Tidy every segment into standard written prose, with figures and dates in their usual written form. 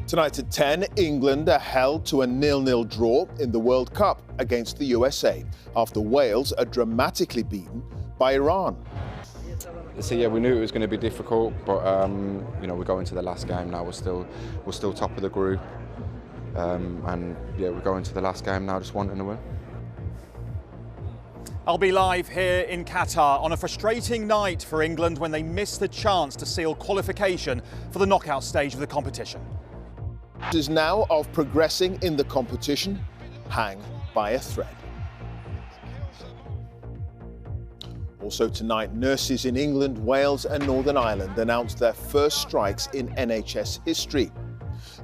Tonight at 10, England are held to a 0-0 draw in the World Cup against the USA after Wales are dramatically beaten by Iran. So yeah, we knew it was going to be difficult, but you know, we go into the last game now. We're still top of the group, and yeah, we go into the last game now just wanting to win. I'll be live here in Qatar on a frustrating night for England when they missed the chance to seal qualification for the knockout stage of the competition. Is now of progressing in the competition hang by a thread. Also tonight, nurses in England, Wales and Northern Ireland announced their first strikes in NHS history.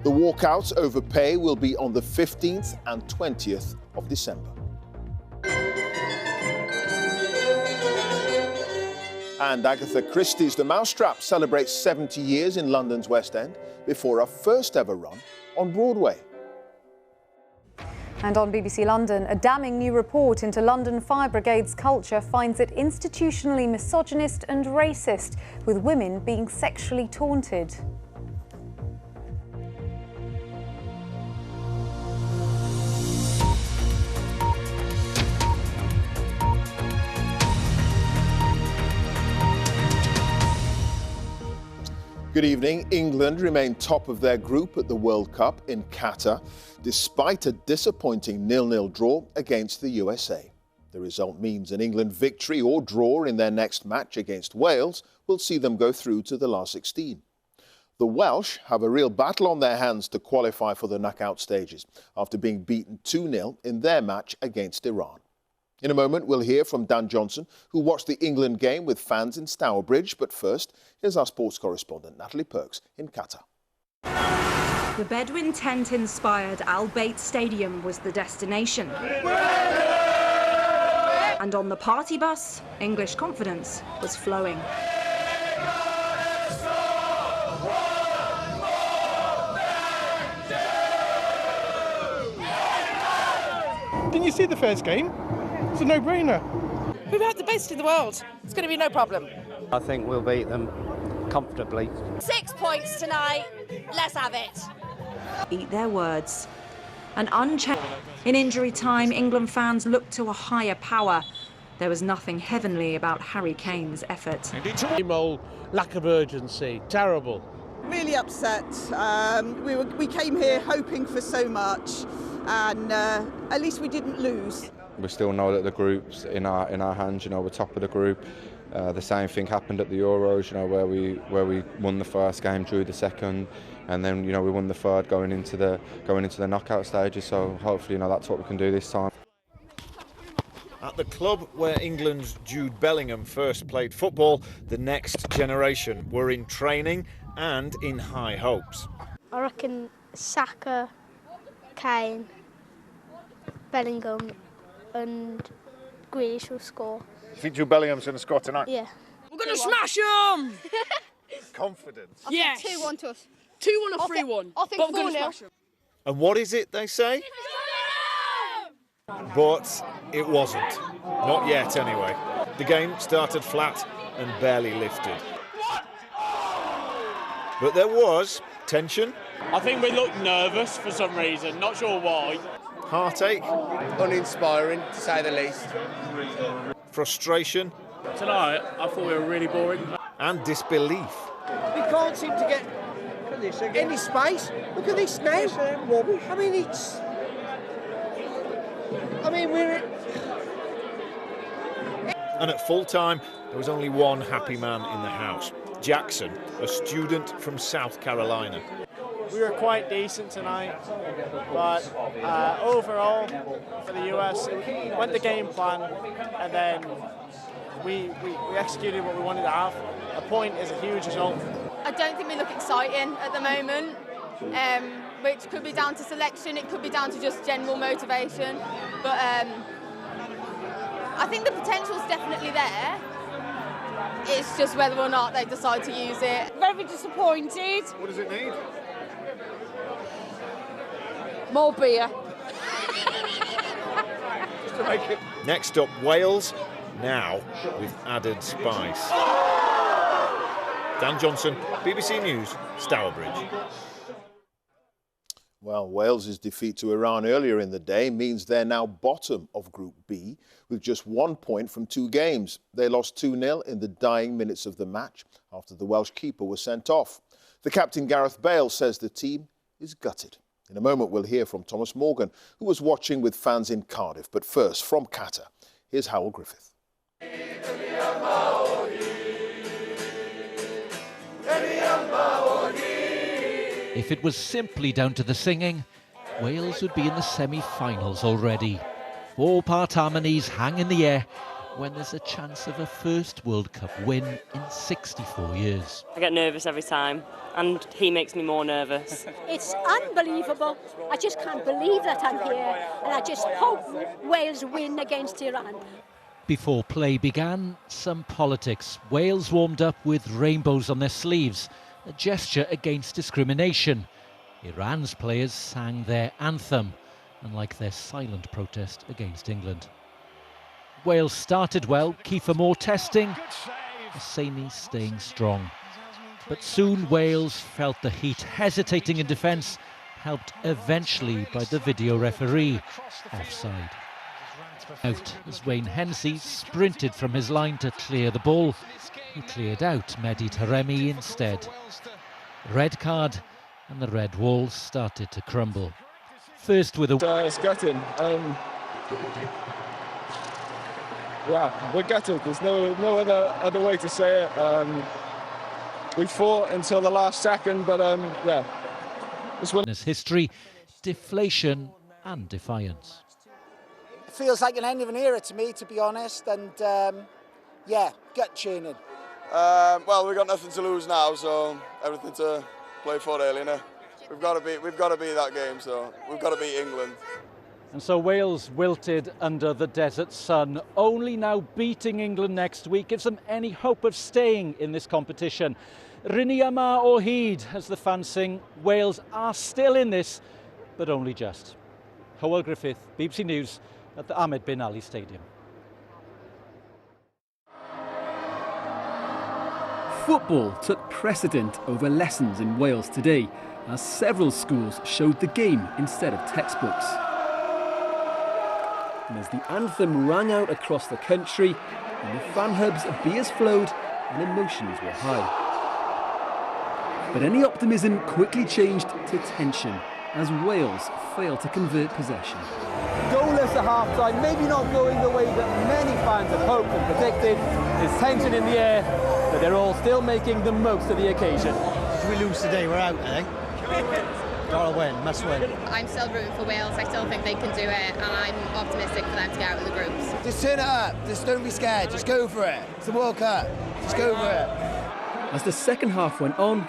The walkouts over pay will be on the 15th and 20th of December. And Agatha Christie's The Mousetrap celebrates 70 years in London's West End before her first ever run on Broadway. And on BBC London, a damning new report into London Fire Brigade's culture finds it institutionally misogynist and racist, with women being sexually taunted. Good evening. England remain top of their group at the World Cup in Qatar, despite a disappointing 0-0 draw against the USA. The result means an England victory or draw in their next match against Wales will see them go through to the last 16. The Welsh have a real battle on their hands to qualify for the knockout stages after being beaten 2-0 in their match against Iran. In a moment, we'll hear from Dan Johnson, who watched the England game with fans in Stourbridge. But first, here's our sports correspondent, Natalie Perks, in Qatar. The Bedouin tent-inspired Al Bayt Stadium was the destination. And on the party bus, English confidence was flowing. Didn't you see the first game? It's a no-brainer. We've had the best in the world. It's going to be no problem. I think we'll beat them comfortably. 6 points tonight. Let's have it. Eat their words. An unchecked. In injury time, England fans looked to a higher power. There was nothing heavenly about Harry Kane's effort. Lack of urgency. Terrible. Really upset. We came here hoping for so much, and at least we didn't lose. We still know that the group's in our hands. You know, we're top of the group. The same thing happened at the Euros. You know, where we won the first game, drew the second, and then we won the third going into the knockout stages. So hopefully, that's what we can do this time. At the club where England's Jude Bellingham first played football, the next generation were in training and in high hopes. I reckon Saka, Kane, Bellingham and Grealish will score. You think Jude Bellingham's going to score tonight? Yeah. We're going to smash them! Confidence. Yes. 2-1 to us. 2-1 or 3-1. I think 4-0. And what is it they say? But it wasn't. Not yet, anyway. The game started flat and barely lifted. But there was tension. I think we looked nervous for some reason, not sure why. Heartache. Uninspiring, to say the least. Frustration. Tonight, I thought we were really boring. And disbelief. We can't seem to get any space. Look at this now. We're... And at full time, there was only one happy man in the house. Jackson, a student from South Carolina. We were quite decent tonight, but overall, for the US, it went the game plan, and then we executed what we wanted to have. A point is a huge result. I don't think we look exciting at the moment, which could be down to selection, it could be down to just general motivation, but I think the potential's definitely there. It's just whether or not they decide to use it. Very disappointed. What does it need? More beer. Just to make it. Next up, Wales, now with added spice. Dan Johnson, BBC News, Stourbridge. Well, Wales's defeat to Iran earlier in the day means they're now bottom of Group B with just 1 point from 2 games. They lost 2-0 in the dying minutes of the match after the Welsh keeper was sent off. The captain, Gareth Bale, says the team is gutted. In a moment, we'll hear from Thomas Morgan, who was watching with fans in Cardiff. But first, from Qatar, here's Howell Griffith. If it was simply down to the singing, Wales would be in the semi-finals already. 4-part harmonies hang in the air when there's a chance of a first World Cup win in 64 years. I get nervous every time, and he makes me more nervous. It's unbelievable. I just can't believe that I'm here, and I just hope Wales win against Iran. Before play began, some politics. Wales warmed up with rainbows on their sleeves, a gesture against discrimination. Iran's players sang their anthem, unlike their silent protest against England. Wales started well, Kiefer Moore testing, Hosseini staying strong. But soon Wales felt the heat, hesitating in defence, helped eventually by the video referee, offside. Out as Wayne Hennessy sprinted from his line to clear the ball. He cleared out Mehdi Taremi instead. Red card, and the red wall started to crumble. First with a... It's gutting. Yeah, we're gutted. There's no other way to say it. We fought until the last second, but yeah. This history, deflation and defiance. It feels like an end of an era to me, to be honest, and yeah, gut churning. Well, we've got nothing to lose now, so everything to play for, really. You know? We've got to beat that game, so we've got to beat England. And so Wales wilted under the desert sun. Only now beating England next week gives them any hope of staying in this competition. Rini Yma o hyd, as the fans sing, Wales are still in this, but only just. Howell Griffith, BBC News at the Ahmed Bin Ali Stadium. Football took precedent over lessons in Wales today, as several schools showed the game instead of textbooks. And as the anthem rang out across the country, in the fan hubs, beers flowed and emotions were high. But any optimism quickly changed to tension as Wales failed to convert possession. Goalless at half-time, maybe not going the way that many fans had hoped and predicted. There's tension in the air, but they're all still making the most of the occasion. If we lose today, we're out, I think. Gotta win, must win. I'm still rooting for Wales. I still think they can do it, and I'm optimistic for them to get out of the groups. Just turn it up. Just don't be scared. Just go for it. It's the World Cup. Just go for it. As the second half went on,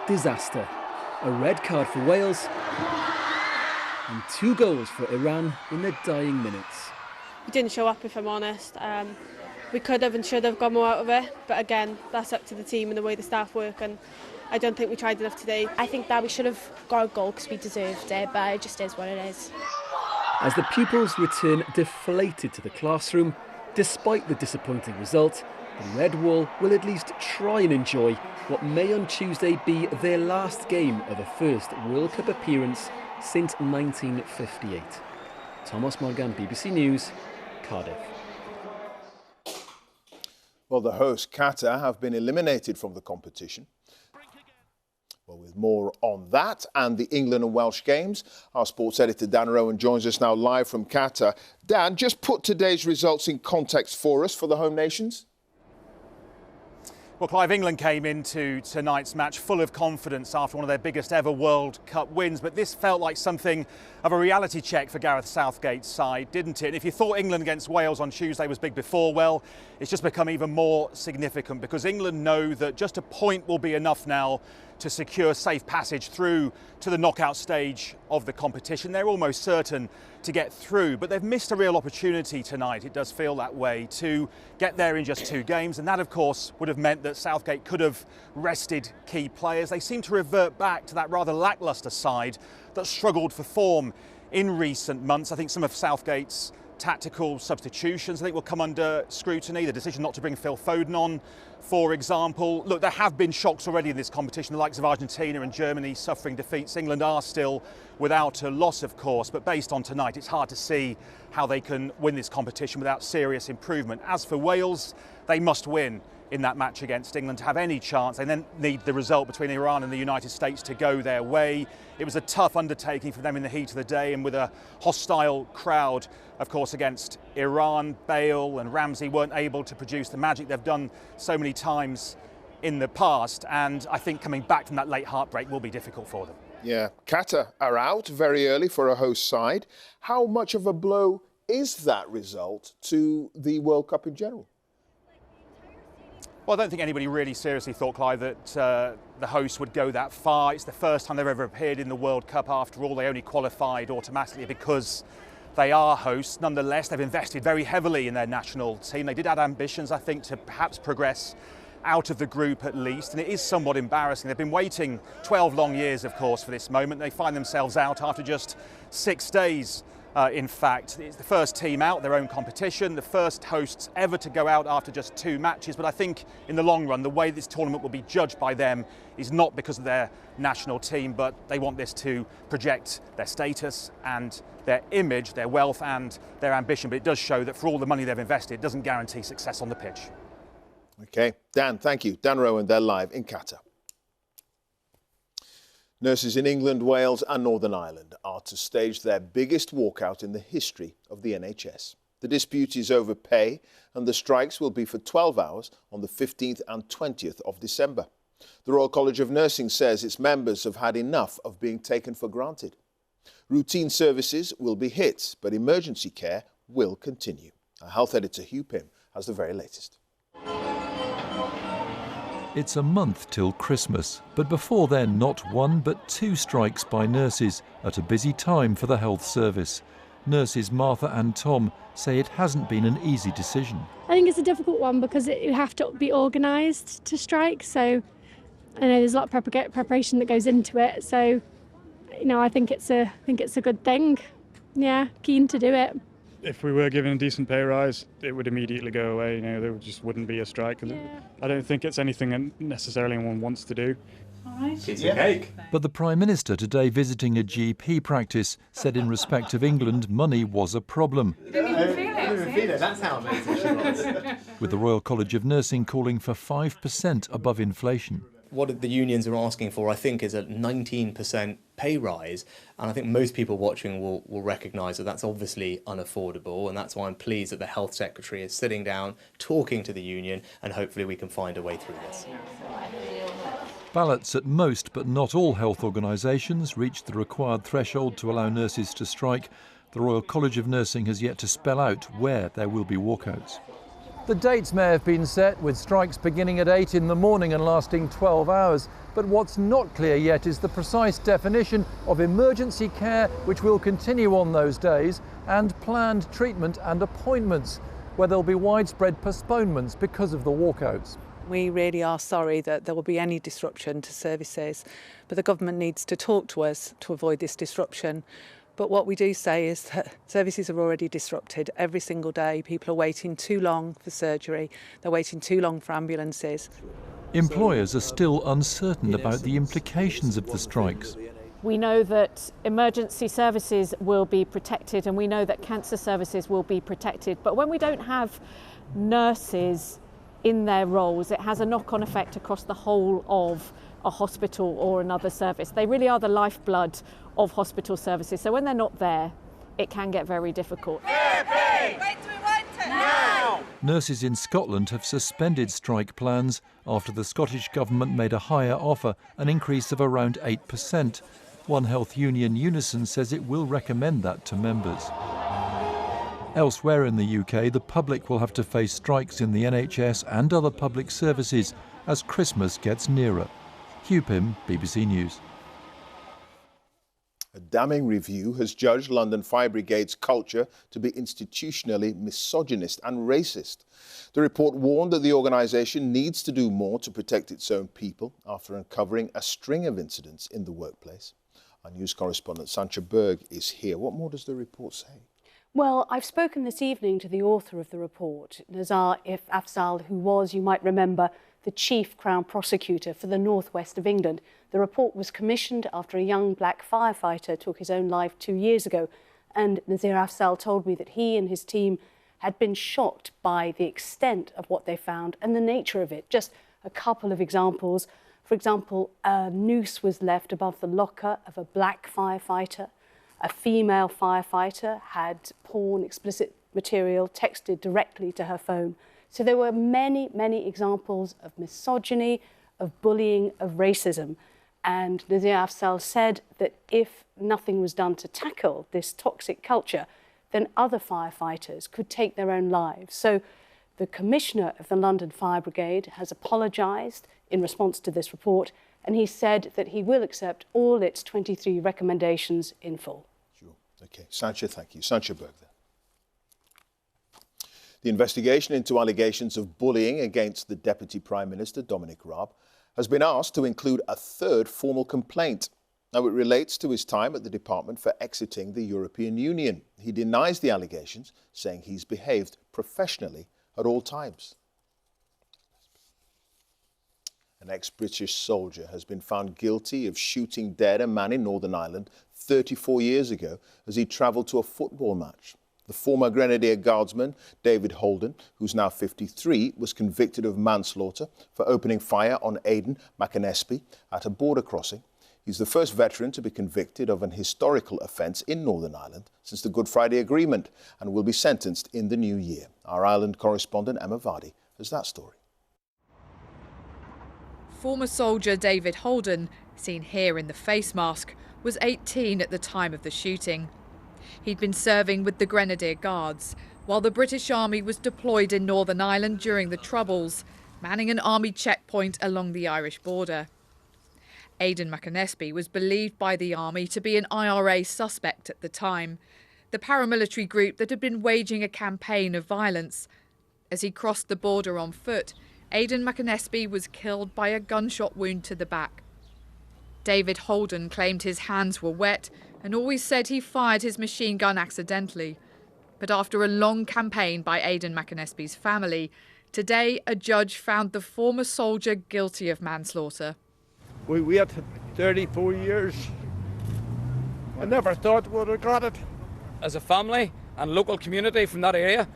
disaster. A red card for Wales and 2 goals for Iran in the dying minutes. We didn't show up, if I'm honest. We could have and should have got more out of it, but again, that's up to the team and the way the staff work, and I don't think we tried enough today. I think that we should have got a goal because we deserved it, but it just is what it is. As the pupils return deflated to the classroom, despite the disappointing result, the Red Wall will at least try and enjoy what may on Tuesday be their last game of a first World Cup appearance since 1958. Thomas Morgan, BBC News, Cardiff. Well, the host, Qatar, have been eliminated from the competition. Well, with more on that and the England and Welsh games, our sports editor Dan Rowan joins us now live from Qatar. Dan, just put today's results in context for us for the home nations. Well, Clive, England came into tonight's match full of confidence after one of their biggest ever World Cup wins, but this felt like something of a reality check for Gareth Southgate's side, didn't it? And if you thought England against Wales on Tuesday was big before, well, it's just become even more significant because England know that just a point will be enough now to secure safe passage through to the knockout stage of the competition. They're almost certain to get through, but they've missed a real opportunity tonight, it does feel that way, to get there in just 2 games, and that of course would have meant that Southgate could have rested key players. They seem to revert back to that rather lacklustre side that struggled for form in recent months. I think some of Southgate's tactical substitutions, I think, will come under scrutiny. The decision not to bring Phil Foden on, for example. Look, there have been shocks already in this competition, the likes of Argentina and Germany suffering defeats. England are still without a loss, of course, but based on tonight, it's hard to see how they can win this competition without serious improvement. As for Wales, they must win in that match against England to have any chance. They then need the result between Iran and the United States to go their way. It was a tough undertaking for them in the heat of the day, and with a hostile crowd, of course, against Iran, Bale and Ramsey weren't able to produce the magic they've done so many times in the past, and I think coming back from that late heartbreak will be difficult for them. Yeah, Qatar are out very early for a host side. How much of a blow is that result to the World Cup in general? Well, I don't think anybody really seriously thought, Clive, that the hosts would go that far. It's the first time they've ever appeared in the World Cup. After all, they only qualified automatically because they are hosts. Nonetheless, they've invested very heavily in their national team. They did add ambitions, I think, to perhaps progress out of the group at least, and it is somewhat embarrassing. They've been waiting 12 long years, of course, for this moment. They find themselves out after just 6 days. In fact, it's the first team out, their own competition, the first hosts ever to go out after just 2 matches. But I think in the long run, the way this tournament will be judged by them is not because of their national team, but they want this to project their status and their image, their wealth and their ambition. But it does show that for all the money they've invested, it doesn't guarantee success on the pitch. OK, Dan, thank you. Dan Rowan, they're live in Qatar. Nurses in England, Wales and Northern Ireland are to stage their biggest walkout in the history of the NHS. The dispute is over pay and the strikes will be for 12 hours on the 15th and 20th of December. The Royal College of Nursing says its members have had enough of being taken for granted. Routine services will be hit, but emergency care will continue. Our health editor Hugh Pym has the very latest. It's a month till Christmas, but before then not 1 but 2 strikes by nurses at a busy time for the health service. Nurses Martha and Tom say it hasn't been an easy decision. I think it's a difficult one because you have to be organised to strike, so I know there's a lot of preparation that goes into it, so I think it's a good thing. Yeah, keen to do it. If we were given a decent pay rise, it would immediately go away. There just wouldn't be a strike. Yeah. I don't think it's anything that necessarily anyone wants to do. Cake. But the Prime Minister today visiting a GP practice said in respect of England money was a problem. Didn't even feel it. That's how amazing she was. With the Royal College of Nursing calling for 5% above inflation. What the unions are asking for, I think, is a 19% pay rise. And I think most people watching will recognise that that's obviously unaffordable. And that's why I'm pleased that the Health Secretary is sitting down, talking to the union, and hopefully we can find a way through this. Ballots at most but not all health organisations reached the required threshold to allow nurses to strike. The Royal College of Nursing has yet to spell out where there will be walkouts. The dates may have been set, with strikes beginning at 8 in the morning and lasting 12 hours. But what's not clear yet is the precise definition of emergency care, which will continue on those days, and planned treatment and appointments, where there'll be widespread postponements because of the walkouts. We really are sorry that there will be any disruption to services, but the government needs to talk to us to avoid this disruption. But what we do say is that services are already disrupted every single day. People are waiting too long for surgery. They're waiting too long for ambulances. Employers are still uncertain about the implications of the strikes. We know that emergency services will be protected and we know that cancer services will be protected. But when we don't have nurses in their roles, it has a knock-on effect across the whole of a hospital or another service. They really are the lifeblood of hospital services. So when they're not there, it can get very difficult. Now! Nurses in Scotland have suspended strike plans after the Scottish Government made a higher offer, an increase of around 8%. One health union, Unison, says it will recommend that to members. Elsewhere in the UK, the public will have to face strikes in the NHS and other public services as Christmas gets nearer. Hugh Pym, BBC News. A damning review has judged London Fire Brigade's culture to be institutionally misogynist and racist. The report warned that the organisation needs to do more to protect its own people after uncovering a string of incidents in the workplace. Our news correspondent Sancha Berg is here. What more does the report say? Well, I've spoken this evening to the author of the report, Nazar Afzal, who was, you might remember, the chief Crown prosecutor for the northwest of England. The report was commissioned after a young black firefighter took his own life 2 years ago. And Nazar Afzal told me that he and his team had been shocked by the extent of what they found and the nature of it. Just a couple of examples. For example, a noose was left above the locker of a black firefighter. A female firefighter had porn, explicit material texted directly to her phone. So there were many, many examples of misogyny, of bullying, of racism. And Nazar Afzal said that if nothing was done to tackle this toxic culture, then other firefighters could take their own lives. So the Commissioner of the London Fire Brigade has apologised in response to this report, and he said that he will accept all its 23 recommendations in full. Sure. OK. Sancha, thank you. Sancha Berg there. The investigation into allegations of bullying against the Deputy Prime Minister, Dominic Raab, has been asked to include a third formal complaint. Now, it relates to his time at the department for exiting the European Union. He denies the allegations, saying he's behaved professionally at all times. An ex-British soldier has been found guilty of shooting dead a man in Northern Ireland 34 years ago as he travelled to a football match. The former Grenadier Guardsman, David Holden, who's now 53, was convicted of manslaughter for opening fire on Aidan McAnespie at a border crossing. He's the first veteran to be convicted of an historical offence in Northern Ireland since the Good Friday Agreement and will be sentenced in the new year. Our Ireland correspondent Emma Vardy has that story. Former soldier David Holden, seen here in the face mask, was 18 at the time of the shooting. He'd been serving with the Grenadier Guards, while the British Army was deployed in Northern Ireland during the Troubles, manning an army checkpoint along the Irish border. Aidan McAnespie was believed by the army to be an IRA suspect at the time, the paramilitary group that had been waging a campaign of violence. As he crossed the border on foot, Aidan McAnespie was killed by a gunshot wound to the back. David Holden claimed his hands were wet and always said he fired his machine gun accidentally. But after a long campaign by Aidan McAnespie's family, today a judge found the former soldier guilty of manslaughter. We waited 34 years. I never thought we would have got it. As a family and local community from that area,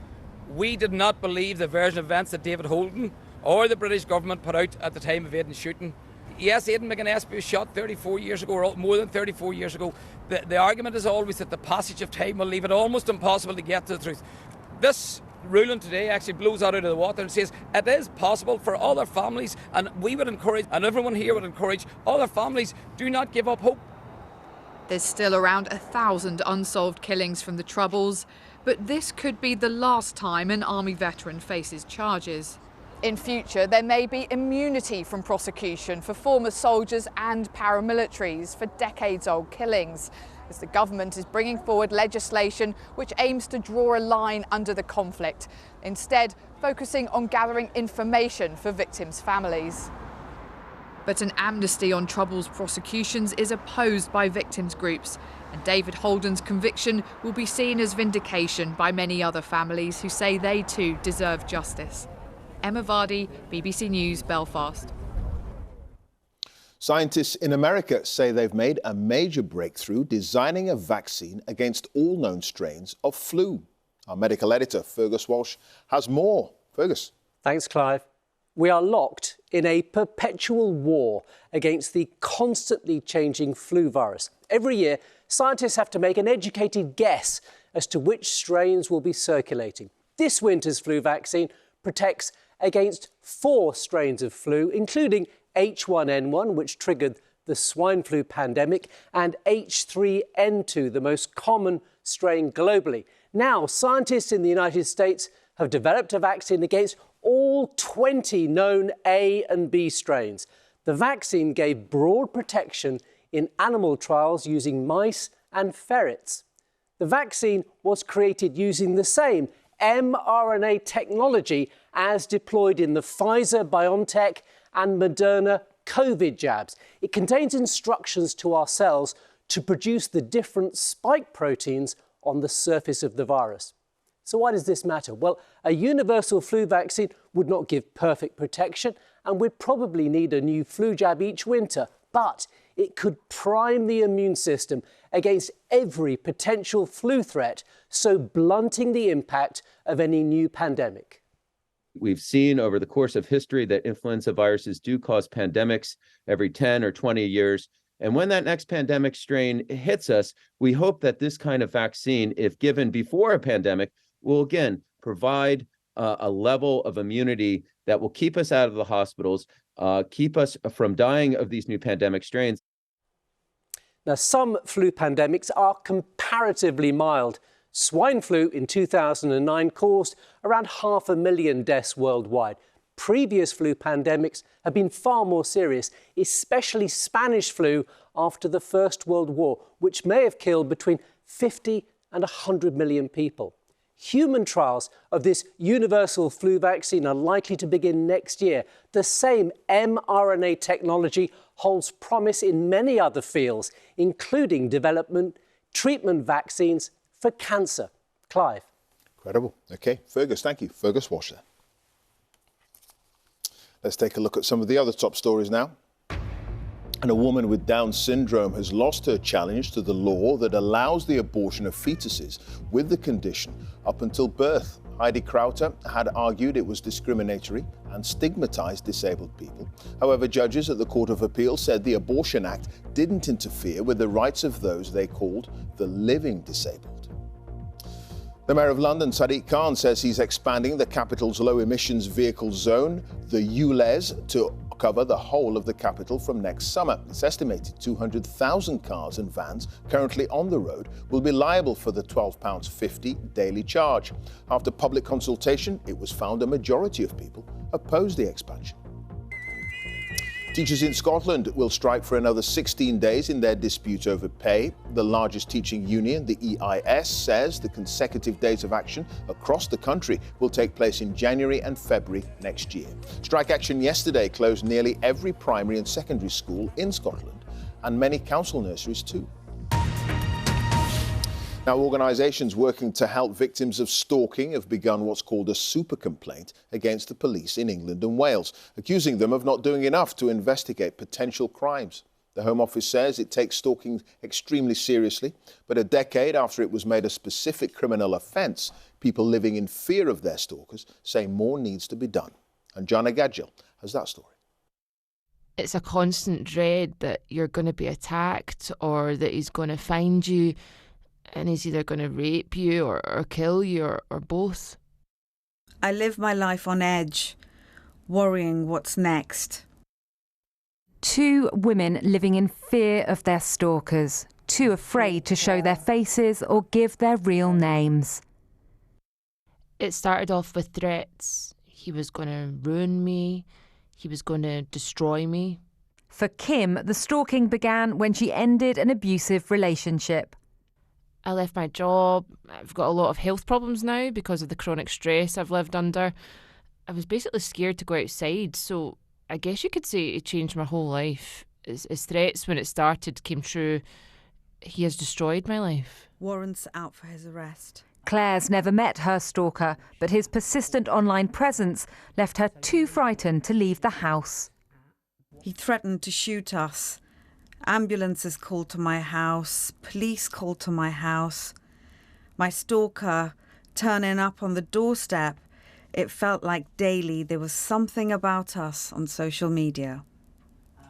we did not believe the version of events that David Holden or the British government put out at the time of Aidan's shooting. Yes, Aidan McAnespie was shot 34 years ago, or more than 34 years ago. The argument is always that the passage of time will leave it almost impossible to get to the truth. This ruling today actually blows that out of the water and says it is possible for other families, and we would encourage, and everyone here would encourage, other families, do not give up hope. There's still around 1,000 unsolved killings from the Troubles, but this could be the last time an army veteran faces charges. In future, there may be immunity from prosecution for former soldiers and paramilitaries for decades-old killings, as the government is bringing forward legislation which aims to draw a line under the conflict, instead focusing on gathering information for victims' families. But an amnesty on Troubles prosecutions is opposed by victims' groups, and David Holden's conviction will be seen as vindication by many other families who say they too deserve justice. Emma Vardy, BBC News, Belfast. Scientists in America say they've made a major breakthrough designing a vaccine against all known strains of flu. Our medical editor, Fergus Walsh, has more. Fergus. Thanks, Clive. We are locked in a perpetual war against the constantly changing flu virus. Every year, scientists have to make an educated guess as to which strains will be circulating. This winter's flu vaccine protects against 4 strains of flu, including H1N1, which triggered the swine flu pandemic, and H3N2, the most common strain globally. Now, scientists in the United States have developed a vaccine against all 20 known A and B strains. The vaccine gave broad protection in animal trials using mice and ferrets. The vaccine was created using the same mRNA technology as deployed in the Pfizer-BioNTech and Moderna COVID jabs. It contains instructions to our cells to produce the different spike proteins on the surface of the virus. So why does this matter? Well, a universal flu vaccine would not give perfect protection, and we'd probably need a new flu jab each winter, but it could prime the immune system against every potential flu threat, so blunting the impact of any new pandemic. We've seen over the course of history that influenza viruses do cause pandemics every 10 or 20 years. And when that next pandemic strain hits us, we hope that this kind of vaccine, if given before a pandemic, will again provide a level of immunity that will keep us out of the hospitals, keep us from dying of these new pandemic strains. Now, some flu pandemics are comparatively mild. Swine flu in 2009 caused around 500,000 deaths worldwide. Previous flu pandemics have been far more serious, especially Spanish flu after the First World War, which may have killed between 50 and 100 million people. Human trials of this universal flu vaccine are likely to begin next year. The same mRNA technology holds promise in many other fields, including treatment vaccines for cancer. Clive. Incredible. OK, Fergus, thank you. Fergus Washer. Let's take a look at some of the other top stories now. And a woman with Down syndrome has lost her challenge to the law that allows the abortion of fetuses with the condition up until birth. Heidi Krauter had argued it was discriminatory and stigmatized disabled people. However, judges at the Court of Appeal said the Abortion Act didn't interfere with the rights of those they called the living disabled. The Mayor of London, Sadiq Khan, says he's expanding the capital's low-emissions vehicle zone, the ULEZ, to cover the whole of the capital from next summer. It's estimated 200,000 cars and vans currently on the road will be liable for the £12.50 daily charge. After public consultation, it was found a majority of people oppose the expansion. Teachers in Scotland will strike for another 16 days in their dispute over pay. The largest teaching union, the EIS, says the consecutive days of action across the country will take place in January and February next year. Strike action yesterday closed nearly every primary and secondary school in Scotland, and many council nurseries too. Now, organisations working to help victims of stalking have begun what's called a super complaint against the police in England and Wales, accusing them of not doing enough to investigate potential crimes. The Home Office says it takes stalking extremely seriously, but a decade after it was made a specific criminal offence, people living in fear of their stalkers say more needs to be done. And Jana Gadgil has that story. It's a constant dread that you're going to be attacked or that he's going to find you, and he's either going to rape you or kill you or both. I live my life on edge, worrying what's next. Two women living in fear of their stalkers, too afraid to show their faces or give their real names. It started off with threats. He was going to ruin me. He was going to destroy me. For Kim, the stalking began when she ended an abusive relationship. I left my job. I've got a lot of health problems now because of the chronic stress I've lived under. I was basically scared to go outside, so I guess you could say it changed my whole life. His threats, when it started, came true. He has destroyed my life. Warrants out for his arrest. Claire's never met her stalker, but his persistent online presence left her too frightened to leave the house. He threatened to shoot us. Ambulances called to my house, police called to my house. My stalker turning up on the doorstep. It felt like daily there was something about us on social media.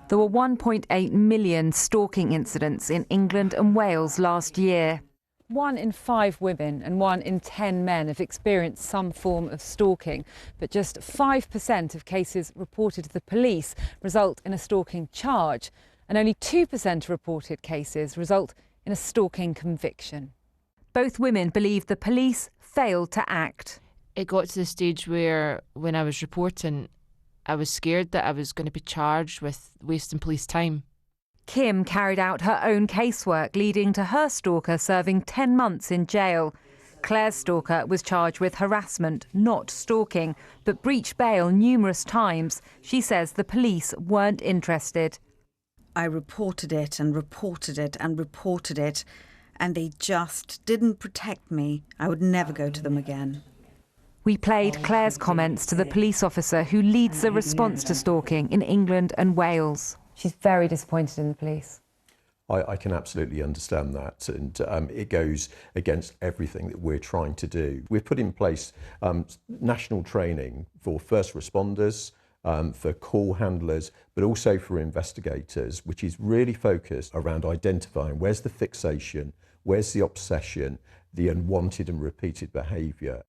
There were 1.8 million stalking incidents in England and Wales last year. 1 in 5 women and 1 in 10 men have experienced some form of stalking, but just 5% of cases reported to the police result in a stalking charge, and only 2% of reported cases result in a stalking conviction. Both women believe the police failed to act. It got to the stage where, when I was reporting, I was scared that I was going to be charged with wasting police time. Kim carried out her own casework, leading to her stalker serving 10 months in jail. Claire's stalker was charged with harassment, not stalking, but breached bail numerous times. She says the police weren't interested. I reported it and reported it and reported it, and they just didn't protect me, I would never go to them again. We played Claire's comments to the police officer who leads the response to stalking in England and Wales. She's very disappointed in the police. I can absolutely understand that, and it goes against everything that we're trying to do. We've put in place national training for first responders, for call handlers, but also for investigators, which is really focused around identifying where's the fixation, where's the obsession, the unwanted and repeated behaviour.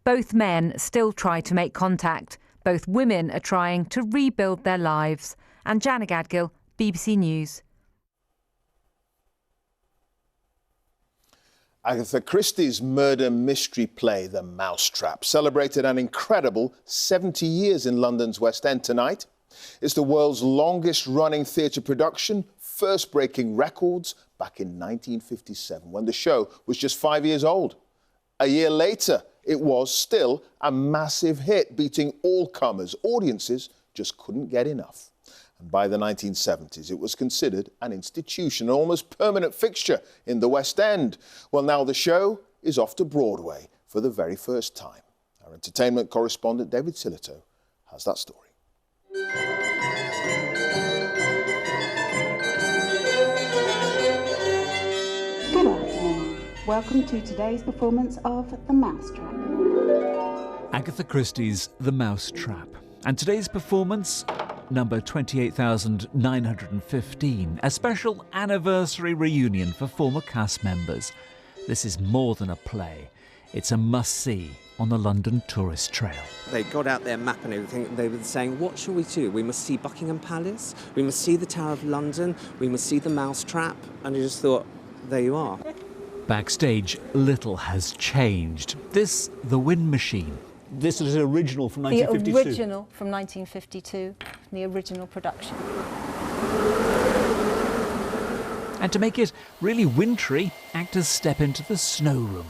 Both men still try to make contact. Both women are trying to rebuild their lives. And Jana Gadgil, BBC News. Agatha Christie's murder mystery play, The Mousetrap, celebrated an incredible 70 years in London's West End tonight. It's the world's longest-running theatre production, first breaking records back in 1957, when the show was just 5 years old. A year later, it was still a massive hit, beating all comers. Audiences just couldn't get enough. And by the 1970s, it was considered an institution, an almost permanent fixture in the West End. Well, now the show is off to Broadway for the very first time. Our entertainment correspondent, David Silito, has that story. Good afternoon. Welcome to today's performance of The Mousetrap. Agatha Christie's The Mousetrap. And today's performance, number 28,915, a special anniversary reunion for former cast members. This is more than a play. It's a must-see on the London tourist trail. They got out their map and everything. They were saying, what shall we do? We must see Buckingham Palace, we must see the Tower of London, we must see the Mousetrap. And I just thought, there you are. Backstage, little has changed. This, the Wind Machine. This is an original from 1952. The original from 1952, the original production. And to make it really wintry, actors step into the snow room.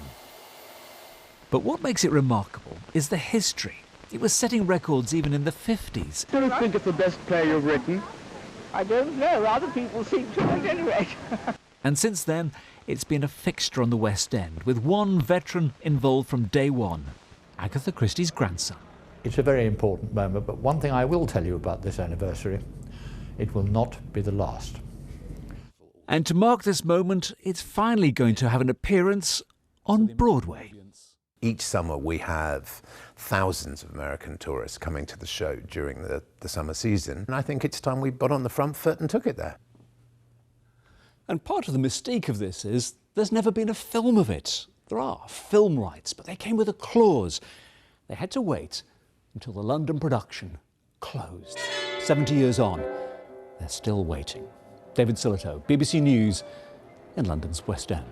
But what makes it remarkable is the history. It was setting records even in the 50s. Do you think it's the best play you've written? I don't know. Other people seem to at any rate. And since then, it's been a fixture on the West End, with one veteran involved from day one, Agatha Christie's grandson. It's a very important moment, but one thing I will tell you about this anniversary, it will not be the last. And to mark this moment, it's finally going to have an appearance on Broadway. Each summer we have thousands of American tourists coming to the show during the summer season, and I think it's time we got on the front foot and took it there. And part of the mystique of this is there's never been a film of it. There are film rights, but they came with a clause. They had to wait until the London production closed. 70 years on, they're still waiting. David Silito, BBC News in London's West End.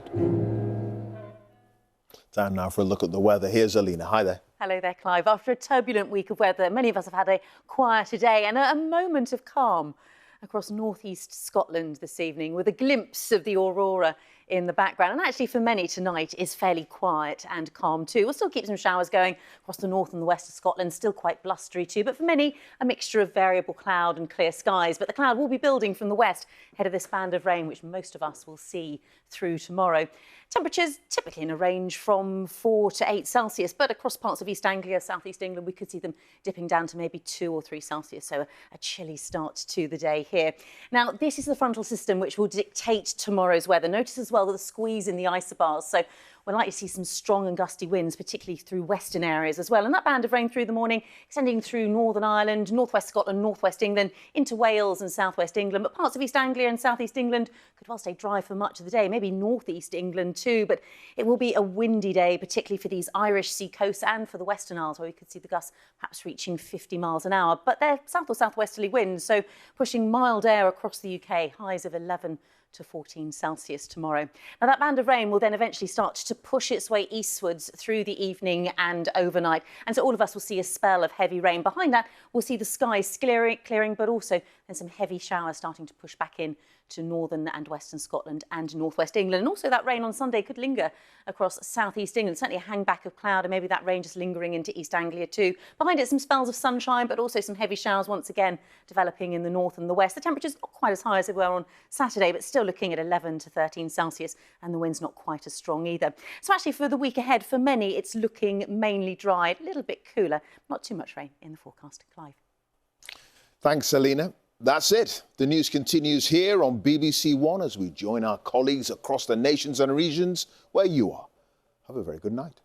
Time now for a look at the weather. Here's Alina. Hi there. Hello there, Clive. After a turbulent week of weather, many of us have had a quieter day and a moment of calm across northeast Scotland this evening, with a glimpse of the aurora in the background. And actually for many tonight is fairly quiet and calm too. We'll still keep some showers going across the north and the west of Scotland, still quite blustery too, but for many a mixture of variable cloud and clear skies. But the cloud will be building from the west ahead of this band of rain, which most of us will see through tomorrow. Temperatures typically in a range from 4 to 8 Celsius, but across parts of East Anglia, southeast England, we could see them dipping down to maybe 2 or 3 Celsius, so a chilly start to the day here. Now, this is the frontal system which will dictate tomorrow's weather. Notice as well that the squeeze in the isobars, so we're likely to see some strong and gusty winds, particularly through western areas as well. And that band of rain through the morning, extending through Northern Ireland, northwest Scotland, northwest England, into Wales and southwest England. But parts of East Anglia and southeast England could well stay dry for much of the day, maybe northeast England too. But it will be a windy day, particularly for these Irish sea coasts and for the Western Isles, where we could see the gusts perhaps reaching 50 miles an hour. But they're south or southwesterly winds, so pushing mild air across the UK, highs of 11 to 14 Celsius tomorrow. Now that band of rain will then eventually start to to push its way eastwards through the evening and overnight. And so all of us will see a spell of heavy rain. Behind that, we'll see the skies clearing, but also then some heavy showers starting to push back in to northern and western Scotland and northwest England. And also that rain on Sunday could linger across southeast England, certainly a hangback of cloud, and maybe that rain just lingering into East Anglia too. Behind it, some spells of sunshine, but also some heavy showers once again developing in the north and the west. The temperature's not quite as high as they were on Saturday, but still looking at 11 to 13 Celsius, and the wind's not quite as strong either. So actually for the week ahead, for many, it's looking mainly dry, a little bit cooler, not too much rain in the forecast. Clive. Thanks, Selina. That's it. The news continues here on BBC One as we join our colleagues across the nations and regions where you are. Have a very good night.